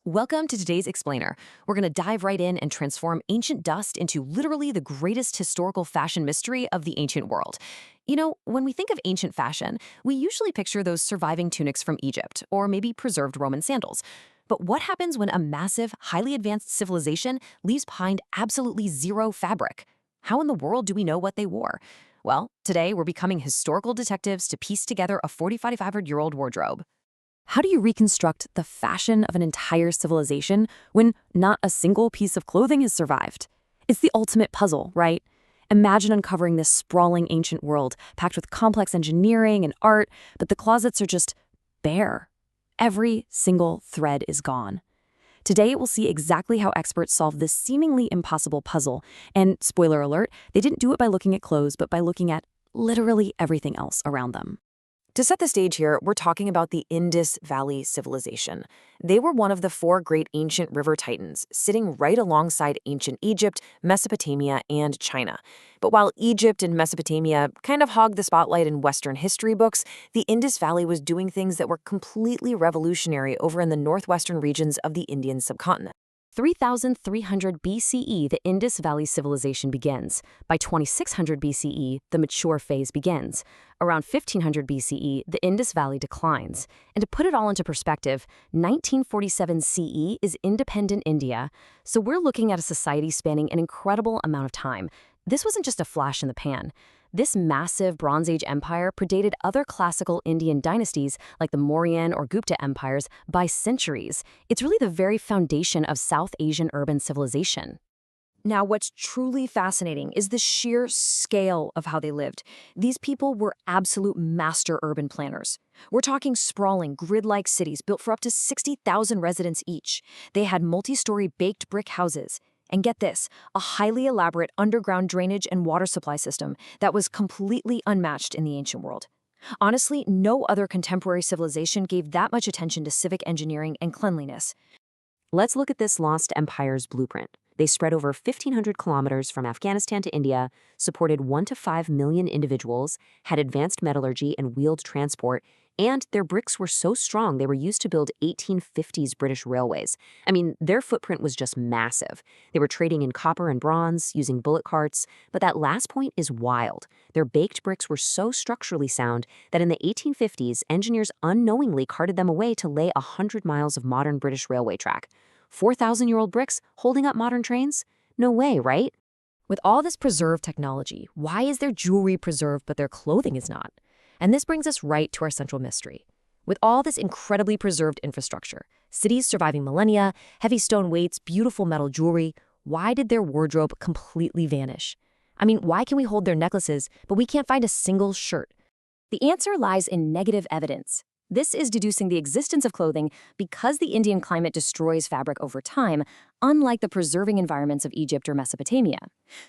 Welcome to today's Explainer. We're going to dive right in and transform ancient dust into literally the greatest historical fashion mystery of the ancient world. When we think of ancient fashion, we usually picture those surviving tunics from Egypt, or maybe preserved Roman sandals. But what happens when a massive, highly advanced civilization leaves behind absolutely zero fabric? How in the world do we know what they wore? Well, today we're becoming historical detectives to piece together a 4,500-year-old wardrobe. How do you reconstruct the fashion of an entire civilization when not a single piece of clothing has survived? It's the ultimate puzzle, right? Imagine uncovering this sprawling ancient world packed with complex engineering and art, but the closets are just bare. Every single thread is gone. Today, we'll see exactly how experts solve this seemingly impossible puzzle. And spoiler alert, they didn't do it by looking at clothes, but by looking at literally everything else around them. To set the stage here, we're talking about the Indus Valley Civilization. They were one of the four great ancient river titans, sitting right alongside ancient Egypt, Mesopotamia, and China. But while Egypt and Mesopotamia kind of hogged the spotlight in Western history books, the Indus Valley was doing things that were completely revolutionary over in the northwestern regions of the Indian subcontinent. 3,300 BCE, the Indus Valley Civilization begins. By 2600 BCE, the mature phase begins. Around 1500 BCE, the Indus Valley declines. And to put it all into perspective, 1947 CE is independent India, so we're looking at a society spanning an incredible amount of time. This wasn't just a flash in the pan. This massive Bronze Age empire predated other classical Indian dynasties like the Mauryan or Gupta empires by centuries. It's really the very foundation of South Asian urban civilization. Now, what's truly fascinating is the sheer scale of how they lived. These people were absolute master urban planners. We're talking sprawling, grid-like cities built for up to 60,000 residents each. They had multi-story baked brick houses. And get this, a highly elaborate underground drainage and water supply system that was completely unmatched in the ancient world. Honestly, no other contemporary civilization gave that much attention to civic engineering and cleanliness. Let's look at this lost empire's blueprint. They spread over 1,500 kilometers from Afghanistan to India, supported 1 to 5 million individuals, had advanced metallurgy and wheeled transport, and their bricks were so strong they were used to build 1850s British railways. I mean, their footprint was just massive. They were trading in copper and bronze, using bullock carts, but that last point is wild. Their baked bricks were so structurally sound that in the 1850s, engineers unknowingly carted them away to lay 100 miles of modern British railway track. 4,000-year-old bricks holding up modern trains? No way, right? With all this preserved technology, why is their jewelry preserved but their clothing is not? And this brings us right to our central mystery. With all this incredibly preserved infrastructure, cities surviving millennia, heavy stone weights, beautiful metal jewelry, why did their wardrobe completely vanish? I mean, why can we hold their necklaces, but we can't find a single shirt? The answer lies in negative evidence. This is deducing the existence of clothing because the Indian climate destroys fabric over time, unlike the preserving environments of Egypt or Mesopotamia.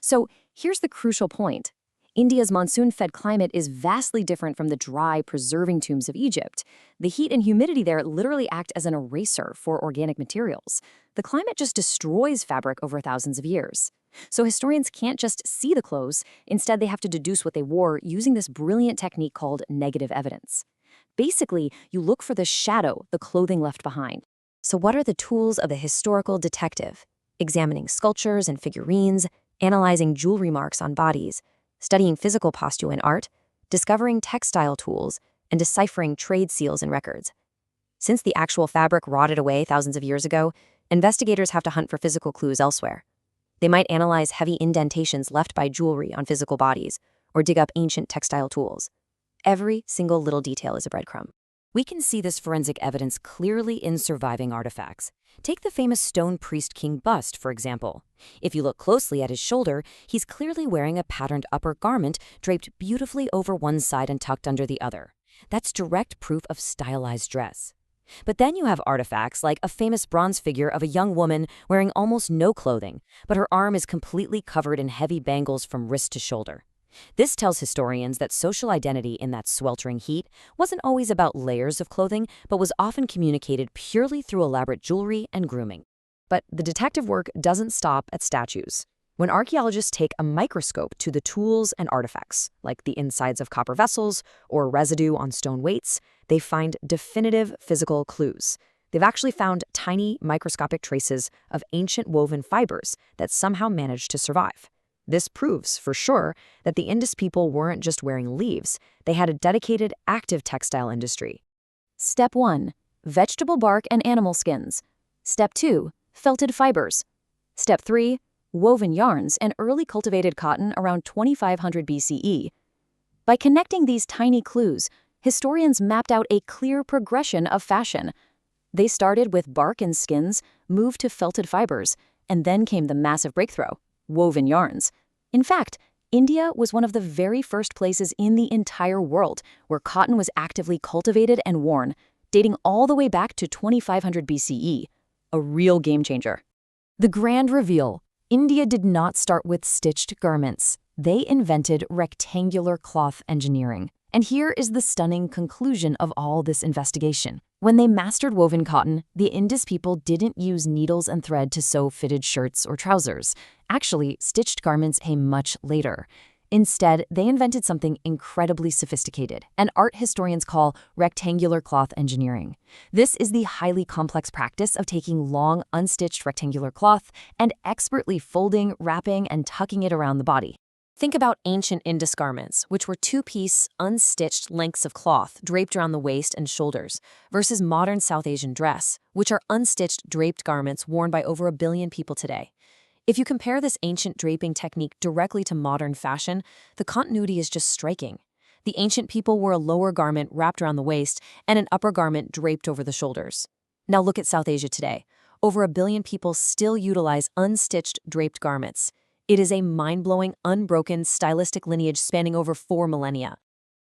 So here's the crucial point. India's monsoon-fed climate is vastly different from the dry, preserving tombs of Egypt. The heat and humidity there literally act as an eraser for organic materials. The climate just destroys fabric over thousands of years. So historians can't just see the clothes. Instead, they have to deduce what they wore using this brilliant technique called negative evidence. Basically, you look for the shadow the clothing left behind. So what are the tools of the historical detective? Examining sculptures and figurines, analyzing jewelry marks on bodies, studying physical posture in art, discovering textile tools, and deciphering trade seals and records. Since the actual fabric rotted away thousands of years ago, investigators have to hunt for physical clues elsewhere. They might analyze heavy indentations left by jewelry on physical bodies, or dig up ancient textile tools. Every single little detail is a breadcrumb. We can see this forensic evidence clearly in surviving artifacts. Take the famous stone priest king bust, for example. If you look closely at his shoulder, he's clearly wearing a patterned upper garment draped beautifully over one side and tucked under the other. That's direct proof of stylized dress. But then you have artifacts like a famous bronze figure of a young woman wearing almost no clothing, but her arm is completely covered in heavy bangles from wrist to shoulder. This tells historians that social identity in that sweltering heat wasn't always about layers of clothing, but was often communicated purely through elaborate jewelry and grooming. But the detective work doesn't stop at statues. When archaeologists take a microscope to the tools and artifacts, like the insides of copper vessels or residue on stone weights, they find definitive physical clues. They've actually found tiny microscopic traces of ancient woven fibers that somehow managed to survive. This proves, for sure, that the Indus people weren't just wearing leaves. They had a dedicated, active textile industry. Step 1. Vegetable bark and animal skins. Step 2. Felted fibers. Step 3. Woven yarns and early cultivated cotton around 2500 BCE. By connecting these tiny clues, historians mapped out a clear progression of fashion. They started with bark and skins, moved to felted fibers, and then came the massive breakthrough: woven yarns. In fact, India was one of the very first places in the entire world where cotton was actively cultivated and worn, dating all the way back to 2500 BCE. A real game changer. The grand reveal: India did not start with stitched garments. They invented rectangular cloth engineering. And here is the stunning conclusion of all this investigation. When they mastered woven cotton, the Indus people didn't use needles and thread to sew fitted shirts or trousers. Actually, stitched garments came much later. Instead, they invented something incredibly sophisticated, and art historians call rectangular cloth engineering. This is the highly complex practice of taking long, unstitched rectangular cloth and expertly folding, wrapping, and tucking it around the body. Think about ancient Indus garments, which were two-piece, unstitched lengths of cloth draped around the waist and shoulders, versus modern South Asian dress, which are unstitched, draped garments worn by over 1 billion people today. If you compare this ancient draping technique directly to modern fashion, the continuity is just striking. The ancient people wore a lower garment wrapped around the waist and an upper garment draped over the shoulders. Now look at South Asia today. Over 1 billion people still utilize unstitched, draped garments. It is a mind-blowing, unbroken, stylistic lineage spanning over 4 millennia.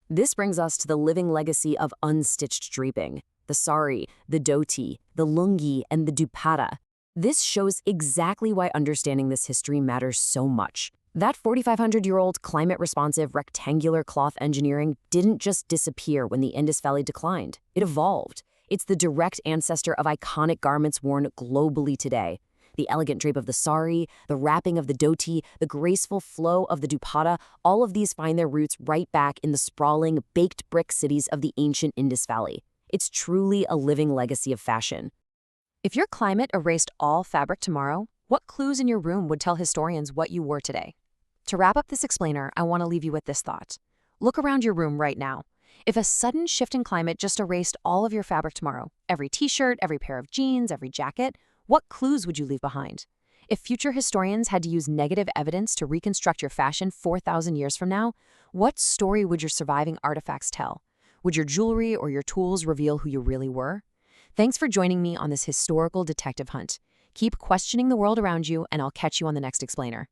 This brings us to the living legacy of unstitched draping: the sari, the dhoti, the lungi, and the dupatta. This shows exactly why understanding this history matters so much. That 4,500-year-old climate-responsive rectangular cloth engineering didn't just disappear when the Indus Valley declined. It evolved. It's the direct ancestor of iconic garments worn globally today. The elegant drape of the sari, the wrapping of the dhoti, the graceful flow of the dupatta, all of these find their roots right back in the sprawling, baked brick cities of the ancient Indus Valley. It's truly a living legacy of fashion. If your climate erased all fabric tomorrow, what clues in your room would tell historians what you wore today? To wrap up this explainer, I want to leave you with this thought. Look around your room right now. If a sudden shift in climate just erased all of your fabric tomorrow, every t-shirt, every pair of jeans, every jacket, what clues would you leave behind? If future historians had to use negative evidence to reconstruct your fashion 4,000 years from now, what story would your surviving artifacts tell? Would your jewelry or your tools reveal who you really were? Thanks for joining me on this historical detective hunt. Keep questioning the world around you, and I'll catch you on the next explainer.